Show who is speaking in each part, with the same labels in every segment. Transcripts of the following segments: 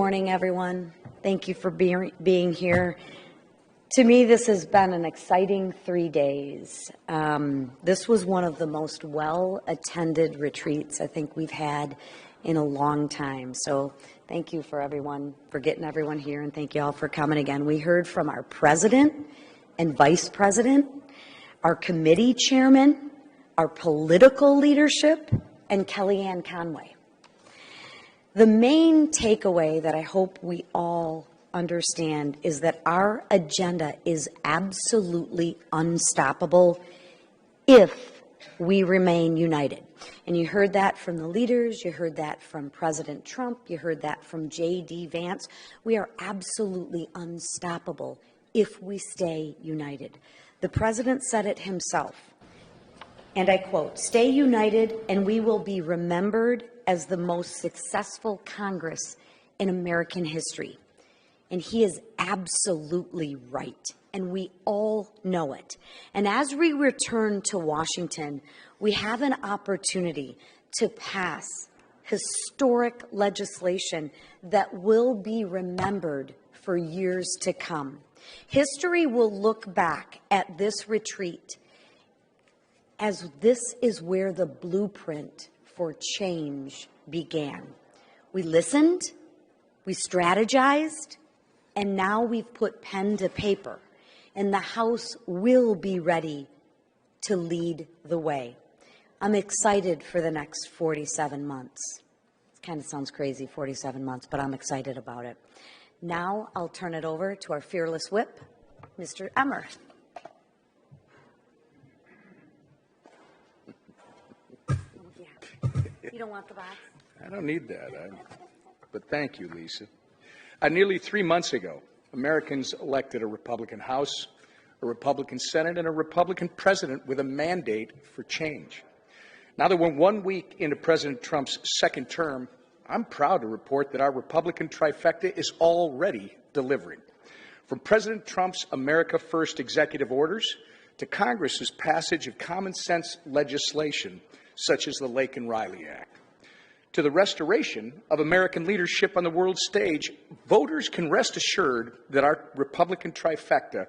Speaker 1: morning, everyone. Thank you for being here. To me, this has been an exciting 3 days. This was one of the most well-attended retreats I think we've had in a long time. So thank you for everyone, for getting everyone here, and thank you all for coming again. We heard from our president and vice president, our committee chairman, our political leadership, and Kellyanne Conway. The main takeaway that I hope we all understand is that our agenda is absolutely unstoppable if we remain united. And you heard that from the leaders, you heard that from President Trump, you heard that from J.D. Vance. We are absolutely unstoppable if we stay united. The president said it himself, and I quote, "Stay united and we will be remembered as the most successful Congress in American history." And he is absolutely right, and we all know it. And as we return to Washington, we have an opportunity to pass historic legislation that will be remembered for years to come. History will look back at this retreat as this is where the blueprint for change began. We listened, we strategized, and now we've put pen to paper, and the House will be ready to lead the way. I'm excited for the next 47 months. It kind of sounds crazy, 47 months, but I'm excited about it. Now I'll turn it over to our fearless whip, Mr. Emmer. You don't want the box?
Speaker 2: I don't need that, but thank you, Lisa. Nearly 3 months ago, Americans elected a Republican House, a Republican Senate, and a Republican president with a mandate for change. Now that we're 1 week into President Trump's second term, I'm proud to report that our Republican trifecta is already delivering. From President Trump's America First executive orders to Congress's passage of common sense legislation such as the Lake and Riley Act, to the restoration of American leadership on the world stage, voters can rest assured that our Republican trifecta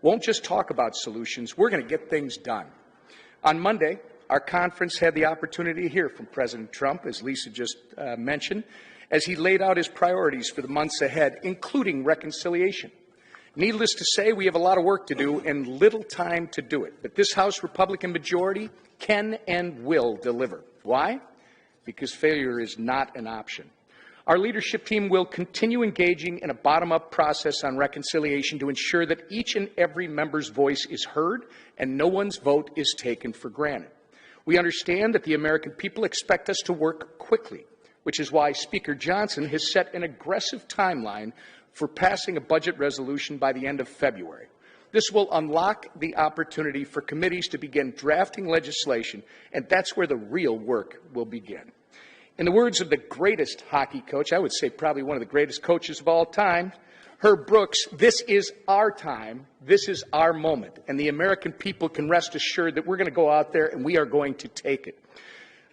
Speaker 2: won't just talk about solutions, we're going to get things done. On Monday, our conference had the opportunity to hear from President Trump, as Lisa just mentioned, as he laid out his priorities for the months ahead, including reconciliation. Needless to say, we have a lot of work to do and little time to do it, but this House Republican majority can and will deliver. Why? Because failure is not an option. Our leadership team will continue engaging in a bottom-up process on reconciliation to ensure that each and every member's voice is heard and no one's vote is taken for granted. We understand that the American people expect us to work quickly, which is why Speaker Johnson has set an aggressive timeline for passing a budget resolution by the end of February. This will unlock the opportunity for committees to begin drafting legislation, and that's where the real work will begin. In the words of the greatest hockey coach, I would say probably one of the greatest coaches of all time, Herb Brooks, this is our time, this is our moment, and the American people can rest assured that we're going to go out there and we are going to take it.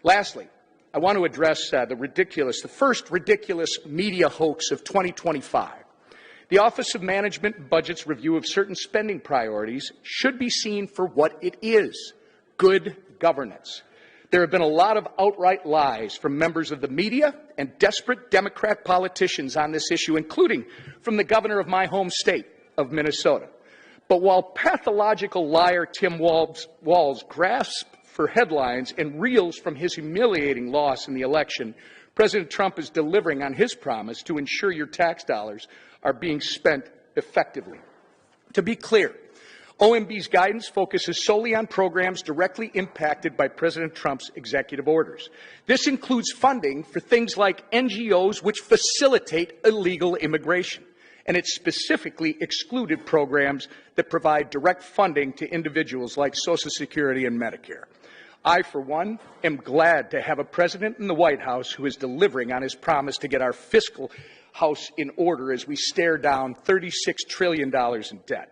Speaker 2: Lastly, I want to address the first ridiculous media hoax of 2025. The Office of Management and Budget's review of certain spending priorities should be seen for what it is: good governance. There have been a lot of outright lies from members of the media and desperate Democrat politicians on this issue, including from the governor of my home state of Minnesota. But while pathological liar Tim Walz grasps for headlines and reels from his humiliating loss in the election, President Trump is delivering on his promise to ensure your tax dollars are being spent effectively. To be clear, OMB's guidance focuses solely on programs directly impacted by President Trump's executive orders. This includes funding for things like NGOs which facilitate illegal immigration, and it specifically excluded programs that provide direct funding to individuals like Social Security and Medicare. I, for one, am glad to have a president in the White House who is delivering on his promise to get our fiscal house in order as we stare down $36 trillion in debt,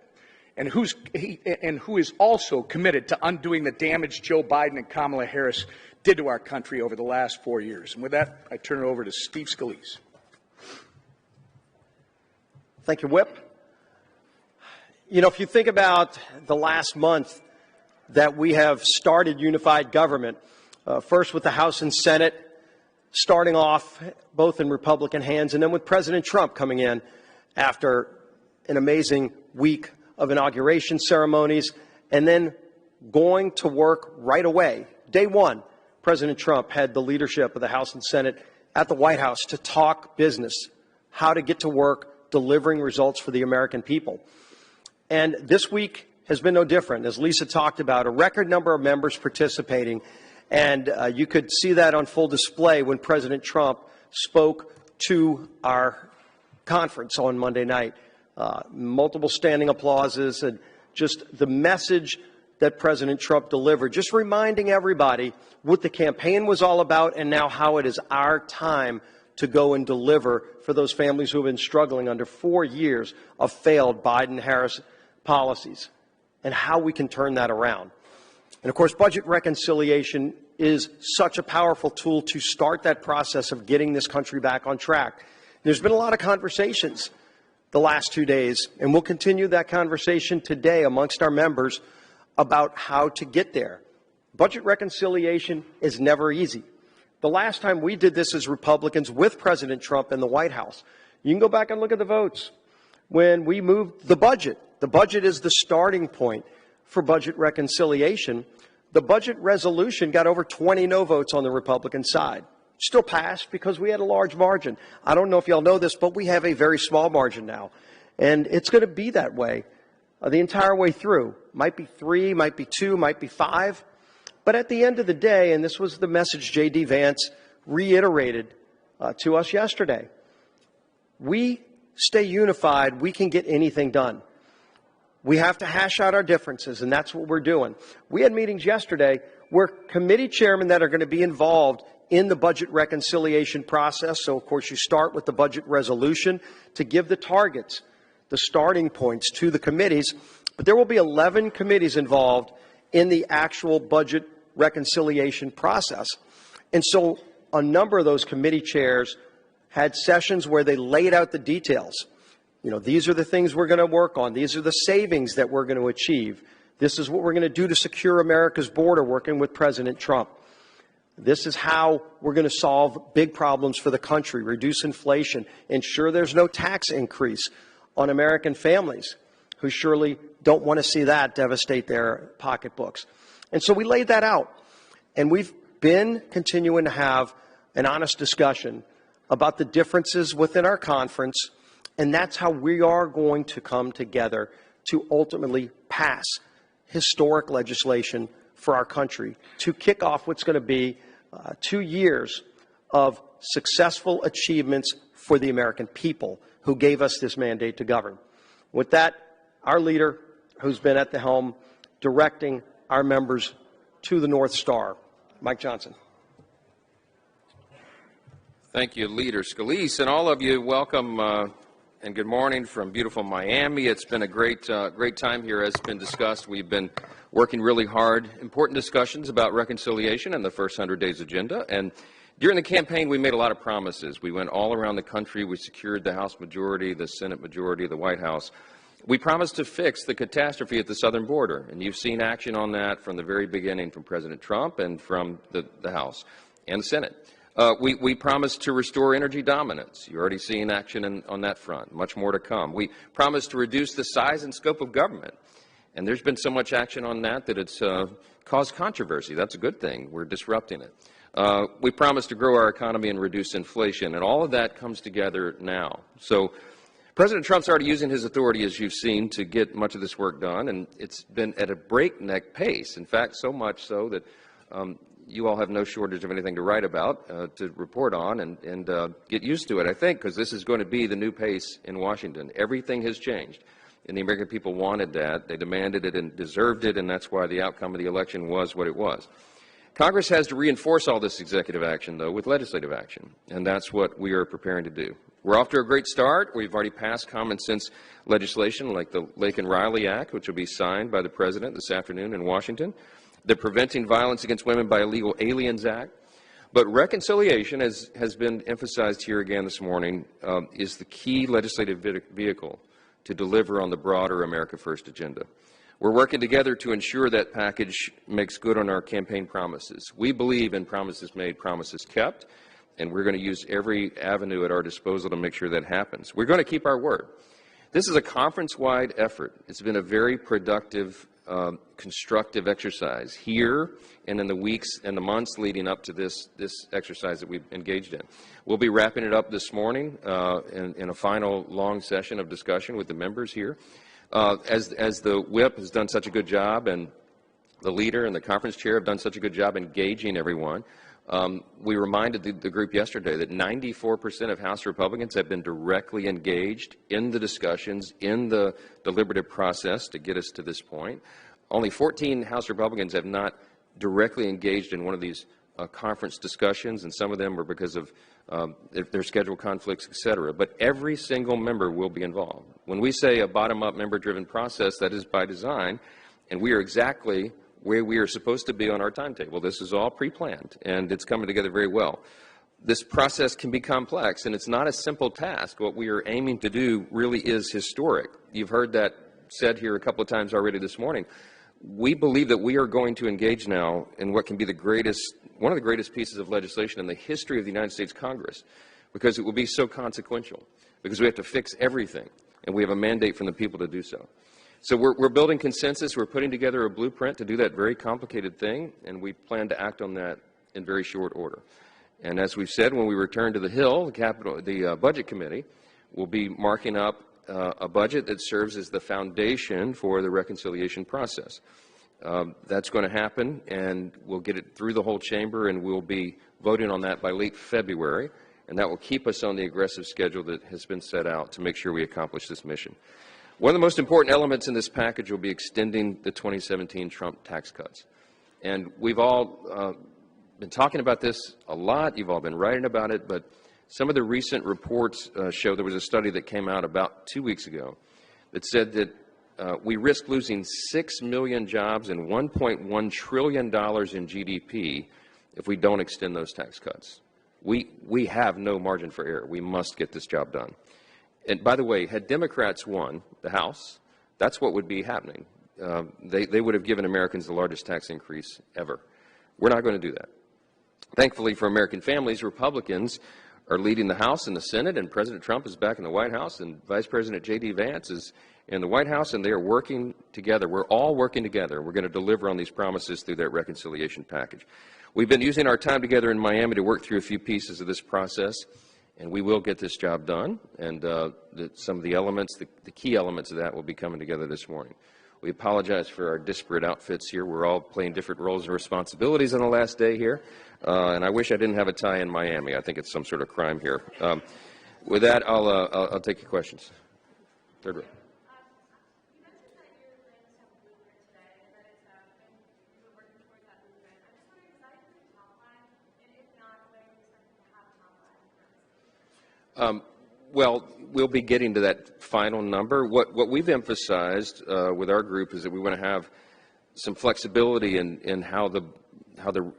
Speaker 2: and who is also committed to undoing the damage Joe Biden and Kamala Harris did to our country over the last 4 years. And with that, I turn it over to Steve Scalise.
Speaker 3: Thank you, Whip. You know, if you think about the last month that we have started unified government, first with the House and Senate, starting off both in Republican hands, and then with President Trump coming in after an amazing week of inauguration ceremonies, and then going to work right away. Day one, President Trump had the leadership of the House and Senate at the White House to talk business, how to get to work delivering results for the American people. And this week has been no different. As Lisa talked about, a record number of members participating, and you could see that on full display when President Trump spoke to our conference on Monday night. Multiple standing applauses and just the message that President Trump delivered, just reminding everybody what the campaign was all about and now how it is our time to go and deliver for those families who have been struggling under 4 years of failed Biden-Harris policies and how we can turn that around. And of course, budget reconciliation is such a powerful tool to start that process of getting this country back on track. There's been a lot of conversations the last 2 days, and we'll continue that conversation today amongst our members about how to get there. Budget reconciliation is never easy. The last time we did this as Republicans with President Trump in the White House, you can go back and look at the votes. When we moved the budget is the starting point for budget reconciliation. The budget resolution got over 20 no votes on the Republican side. Still passed because we had a large margin. I don't know if y'all know this, but we have a very small margin now. And it's going to be that way the entire way through. Might be 3, might be 2, might be 5. But at the end of the day, and this was the message J.D. Vance reiterated to us yesterday, we stay unified, we can get anything done. We have to hash out our differences, and that's what we're doing. We had meetings yesterday where committee chairmen that are going to be involved in the budget reconciliation process. So, of course, you start with the budget resolution to give the targets, the starting points to the committees. But there will be 11 committees involved in the actual budget reconciliation process. And so a number of those committee chairs had sessions where they laid out the details. You know, these are the things we're going to work on. These are the savings that we're going to achieve. This is what we're going to do to secure America's border, working with President Trump. This is how we're going to solve big problems for the country, reduce inflation, ensure there's no tax increase on American families who surely don't want to see that devastate their pocketbooks. And so we laid that out. And we've been continuing to have an honest discussion about the differences within our conference. And that's how we are going to come together to ultimately pass historic legislation for our country to kick off what's going to be 2 years of successful achievements for the American people who gave us this mandate to govern. With that, our leader, who's been at the helm, directing our members to the North Star, Mike Johnson.
Speaker 4: Thank you, Leader Scalise, and all of you. Welcome and good morning from beautiful Miami. It's been a great time here, as has been discussed. We've been working really hard, important discussions about reconciliation and the first 100 days agenda. And during the campaign, we made a lot of promises. We went all around the country. We secured the House majority, the Senate majority, the White House. We promised to fix the catastrophe at the southern border, and you've seen action on that from the very beginning from President Trump and from the House and the Senate. We promised to restore energy dominance. You're already seeing action on that front. Much more to come. We promised to reduce the size and scope of government, and there's been so much action on that that it's caused controversy. That's a good thing. We're disrupting it. We promised to grow our economy and reduce inflation, and all of that comes together now. So President Trump's already using his authority, as you've seen, to get much of this work done, and it's been at a breakneck pace. In fact, so much so that you all have no shortage of anything to write about, to report on, and get used to it, I think, because this is going to be the new pace in Washington. Everything has changed, and the American people wanted that. They demanded it and deserved it, and that's why the outcome of the election was what it was. Congress has to reinforce all this executive action, though, with legislative action, and that's what we are preparing to do. We're off to a great start. We've already passed common sense legislation like the Lake and Riley Act, which will be signed by the President this afternoon in Washington, the Preventing Violence Against Women by Illegal Aliens Act, But reconciliation, as has been emphasized here again this morning, is the key legislative vehicle to deliver on the broader America First agenda. We're working together to ensure that package makes good on our campaign promises. We believe in promises made, promises kept, and we're going to use every avenue at our disposal to make sure that happens. We're going to keep our word. This is a conference-wide effort. It's been a very productive, constructive exercise here and in the weeks and the months leading up to this exercise that we've engaged in. We'll be wrapping it up this morning in a final long session of discussion with the members here. As the whip has done such a good job, and the leader and the conference chair have done such a good job engaging everyone, we reminded the group yesterday that 94% of House Republicans have been directly engaged in the discussions, in the deliberative process to get us to this point. Only 14 House Republicans have not directly engaged in one of these conference discussions, and some of them were because of their schedule conflicts, et cetera. But every single member will be involved. When we say a bottom-up, member-driven process, that is by design, and we are exactly where we are supposed to be on our timetable. This is all pre-planned, and it's coming together very well. This process can be complex, and it's not a simple task. What we are aiming to do really is historic. You've heard that said here a couple of times already this morning. We believe that we are going to engage now in what can be one of the greatest pieces of legislation in the history of the United States Congress, because it will be so consequential, because we have to fix everything, and we have a mandate from the people to do so. So we're building consensus. We're putting together a blueprint to do that very complicated thing, and we plan to act on that in very short order. And as we've said, when we return to the Hill, the Budget Committee will be marking up a budget that serves as the foundation for the reconciliation process. That's going to happen, and we'll get it through the whole chamber, and we'll be voting on that by late February, and that will keep us on the aggressive schedule that has been set out to make sure we accomplish this mission. One of the most important elements in this package will be extending the 2017 Trump tax cuts. And we've all been talking about this a lot. You've all been writing about it. But some of the recent reports show there was a study that came out about 2 weeks ago that said that we risk losing 6 million jobs and $1.1 trillion in GDP if we don't extend those tax cuts. We have no margin for error. We must get this job done. And by the way, had Democrats won the House, that's what would be happening. They would have given Americans the largest tax increase ever. We're not going to do that. Thankfully for American families, Republicans are leading the House and the Senate, and President Trump is back in the White House, and Vice President J.D. Vance is in the White House, and they are working together. We're all working together. We're going to deliver on these promises through that reconciliation package. We've been using our time together in Miami to work through a few pieces of this process, and we will get this job done, and some of the elements, the key elements of that will be coming together this morning. We apologize for our disparate outfits here. We're all playing different roles and responsibilities on the last day here, and I wish I didn't have a tie in Miami. I think it's some sort of crime here. With that, I'll take your questions. Third row. Well, we'll be getting to that final number. What we've emphasized with our group is that we want to have some flexibility in how the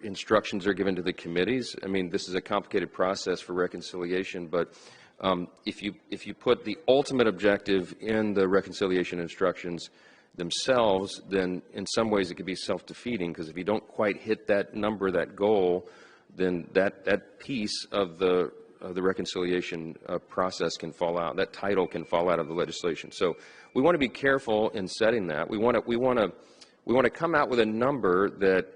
Speaker 4: instructions are given to the committees. I mean, this is a complicated process for reconciliation, but if you put the ultimate objective in the reconciliation instructions themselves, then in some ways it could be self-defeating, because if you don't quite hit that number, that goal, then that piece of the reconciliation process can fall out. That title can fall out of the legislation. So we want to be careful in setting that. We want to come out with a number that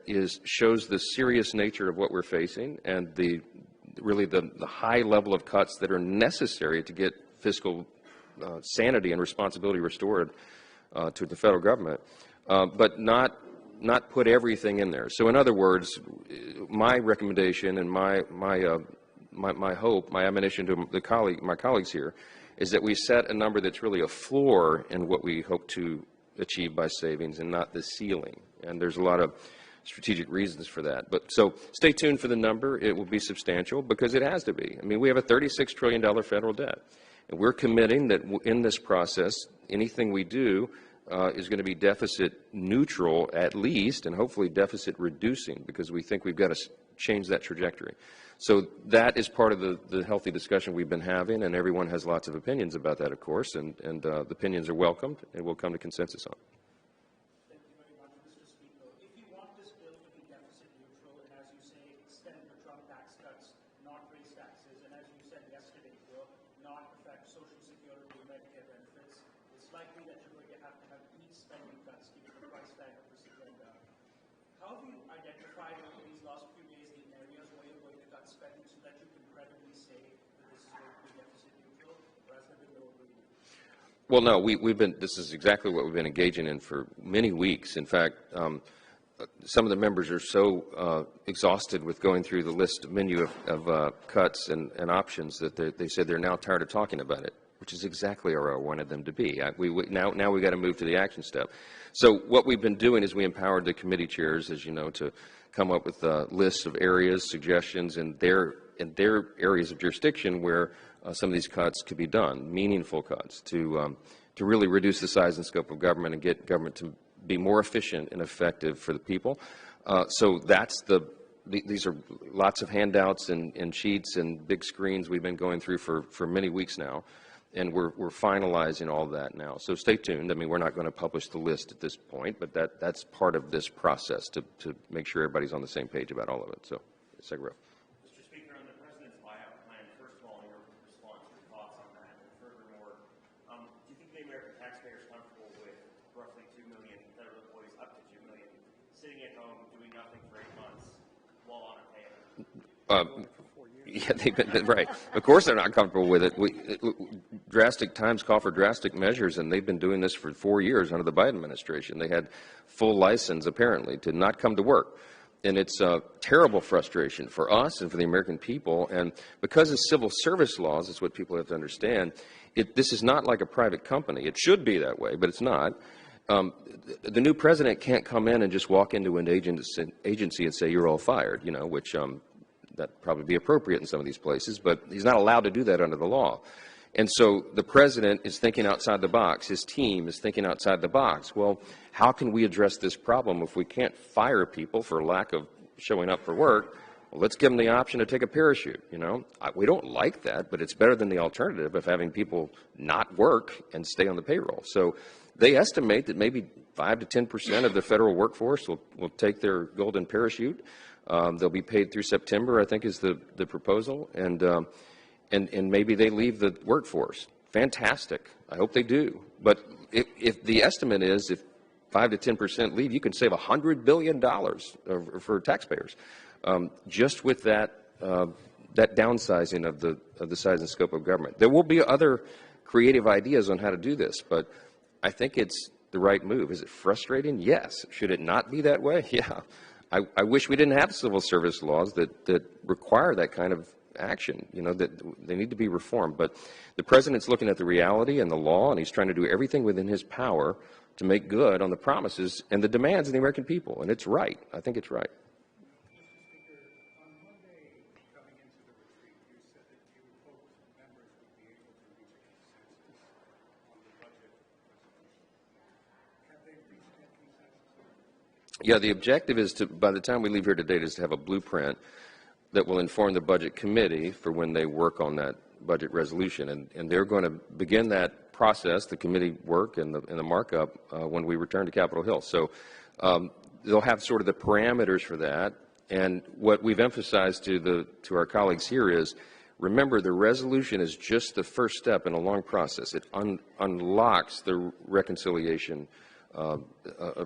Speaker 4: shows the serious nature of what we're facing, and really the high level of cuts that are necessary to get fiscal sanity and responsibility restored to the federal government, but not put everything in there. So in other words, my recommendation and my hope, my admonition to my colleagues here, is that we set a number that's really a floor in what we hope to achieve by savings, and not the ceiling. And there's a lot of strategic reasons for that. But so stay tuned for the number. It will be substantial, because it has to be. I mean, we have a $36 trillion federal debt, and we're committing that in this process, anything we do is going to be deficit neutral at least, and hopefully deficit reducing, because we think we've got to change that trajectory. So that is part of the healthy discussion we've been having, and everyone has lots of opinions about that, of course, and the opinions are welcomed, and we'll come to consensus on it.
Speaker 5: Thank you very much, Mr. Speaker. If you want this bill to be deficit neutral, and as you say, extend the Trump tax cuts, not raise taxes, and as you said yesterday, will not affect Social Security and Medicare benefits, it's likely that you're going to have deep spending cuts given the price tag of this agenda. How have you identified over these last few days the areas where you're going to cut spending so that you can credibly say that this is going to be deficit neutral, or has there been no agreement?
Speaker 4: Well, no, this is exactly what we've been engaging in for many weeks. In fact, some of the members are so exhausted with going through the list menu of cuts and options that they said they're now tired of talking about it, which is exactly where I wanted them to be. Now we've got to move to the action step. So what we've been doing is we empowered the committee chairs, as you know, to come up with lists of areas, suggestions in their areas of jurisdiction where some of these cuts could be done, meaningful cuts, to really reduce the size and scope of government and get government to be more efficient and effective for the people. So these are lots of handouts and sheets and big screens we've been going through for many weeks now, and we're finalizing all that now. So stay tuned. I mean, we're not going to publish the list at this point, but that's part of this process to make sure everybody's on the same page about all of it. So, Segro.
Speaker 6: Mr. Speaker, on the President's buyout plan, first of all, your response, your thoughts on that, and furthermore, do you think the American taxpayer is comfortable with roughly 2 million federal employees, up to 2 million, sitting at home doing nothing for 8 months while on a payment?
Speaker 4: Yeah, they've been right. Of course, they're not comfortable with it. Drastic times call for drastic measures, and they've been doing this for 4 years under the Biden administration. They had full license, apparently, to not come to work. And it's a terrible frustration for us and for the American people. And because of civil service laws, is what people have to understand, this is not like a private company. It should be that way, but it's not. The new president can't come in and just walk into an agency and say, you're all fired, which that'd probably be appropriate in some of these places, but he's not allowed to do that under the law. And so the president is thinking outside the box. His team is thinking outside the box. Well, how can we address this problem if we can't fire people for lack of showing up for work? Well, let's give them the option to take a parachute, We don't like that, but it's better than the alternative of having people not work and stay on the payroll. So they estimate that maybe 5 to 10% of the federal workforce will take their golden parachute. They'll be paid through September, I think, is the proposal, and maybe they leave the workforce. Fantastic. I hope they do. But if the estimate is if 5 to 10% leave, you can save $100 billion for taxpayers just with that downsizing of the size and scope of government. There will be other creative ideas on how to do this, but I think it's the right move. Is it frustrating? Yes. Should it not be that way? Yeah. I wish we didn't have civil service laws that require that kind of action, that they need to be reformed. But the president's looking at the reality and the law, and he's trying to do everything within his power to make good on the promises and the demands of the American people. And it's right. I think it's right. Yeah, the objective is to, by the time we leave here today, is to have a blueprint that will inform the Budget Committee for when they work on that budget resolution. And they're going to begin that process, the committee work and the markup, when we return to Capitol Hill. So they'll have sort of the parameters for that. And what we've emphasized to our colleagues here is, remember, the resolution is just the first step in a long process. It unlocks the reconciliation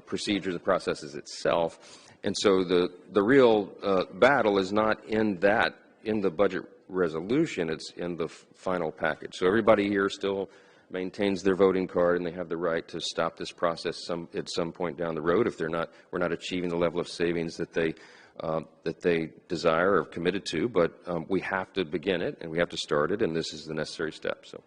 Speaker 4: procedures and processes itself. And so the real battle is not in the budget resolution, it's in the final package. So everybody here still maintains their voting card, and they have the right to stop this process at some point down the road if we're not achieving the level of savings that they desire or have committed to. But we have to begin it, and we have to start it, and this is the necessary step. So.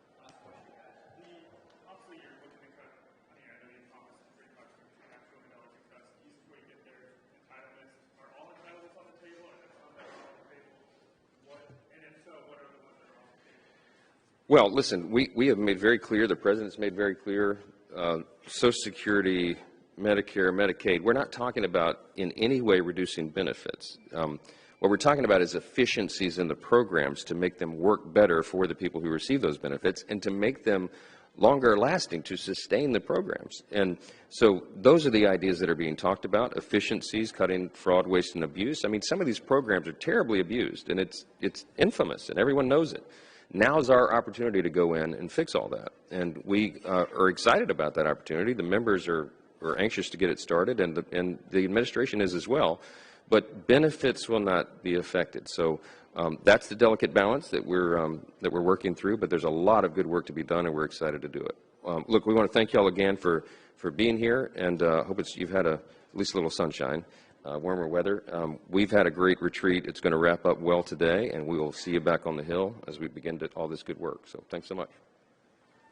Speaker 4: Well, listen, we have made very clear, the President's made very clear, Social Security, Medicare, Medicaid, we're not talking about in any way reducing benefits. What What we're talking about is efficiencies in the programs to make them work better for the people who receive those benefits and to make them longer lasting, to sustain the programs. And so those are the ideas that are being talked about: efficiencies, cutting fraud, waste, and abuse. I mean, some of these programs are terribly abused, and it's infamous, and everyone knows it. Now's our opportunity to go in and fix all that, and we are excited about that opportunity. The members are anxious to get it started, and the administration is as well. But benefits will not be affected. So that's the delicate balance that we're working through. But there's a lot of good work to be done, and we're excited to do it. Look, we want to thank you all again for being here, and hope you've had at least a little sunshine, warmer weather. We've had a great retreat. It's going to wrap up well today, and we will see you back on the Hill as we begin all this good work. So thanks so much.